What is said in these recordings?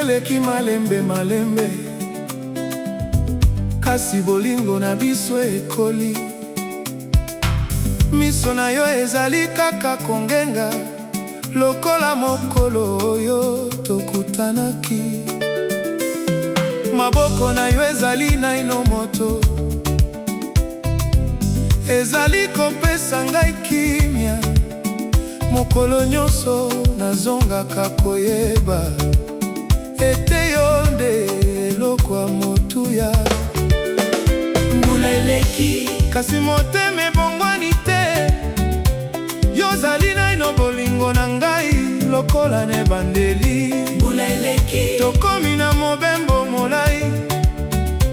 eleki malembe malembe, kasi bolingo na biso ekoli. Miso na yo ezali kaka kongenga, lokola mokolo oyo tokutanaki. Maboko na yo ezali naino moto, ezali kopesa ngai kimia. Mokolo nyonso nazongaka koyeba ete yo nde eloko ya motuya. Mbula eleki kasi motema ebongwani te, yozali naino bolingo na ngai lokola na ebandeli. Mbula eleki tokomi na mobembo molai,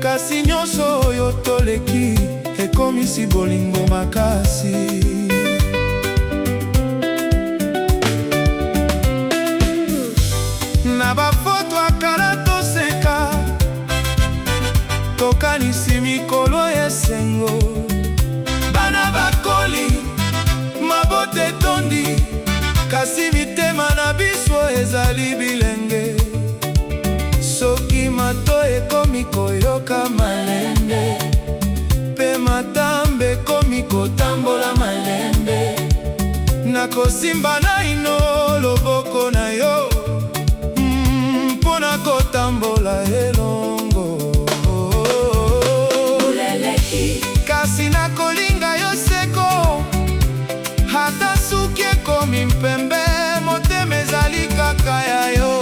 kasi nyonso oyo toleki ekomisi bolingo makasi. Na bafoto akala toseka, tokanisi mikolo esengo. Bana bakoli mabota etondi, kasi mitema na biso ezali bilenge. Soki mato ekomi koyoka malembe, mpe matambe ekomi kotambola malembe, nakosimba naino loboko na yo mpona kotambola elongo. Kasi nakolinga yo seko, hata suki ekomi mpembe, motema ezali kaka ya yo.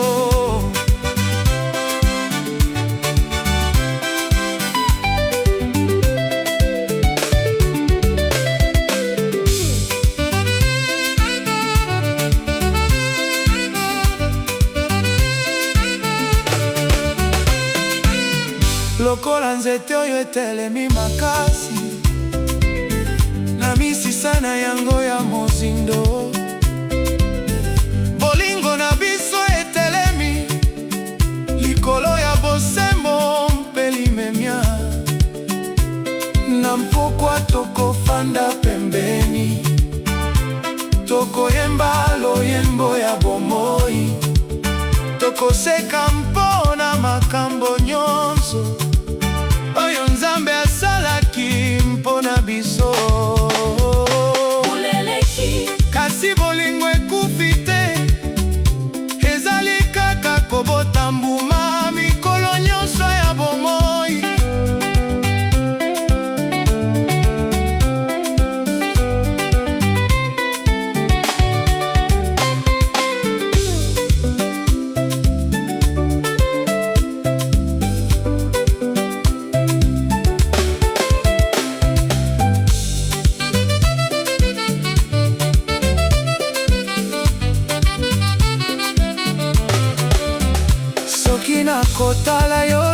Lokola nzete oyo etelemi makasi, na misisa na yango ya mozindo. Bolingo na biso etelemi likolo ya bosembo mpe limemia. Na mpokwa tokofanda pembeni, tokoyemba loyembo ya bomoi, tokoseka mpona makambo nyonso oyo Nzambe asalaki mpona biso. Muleleki kasi bolingo ekufi te, ezali kaka kobota mbuma mikolo nyonso ya bomoi. Kotala yo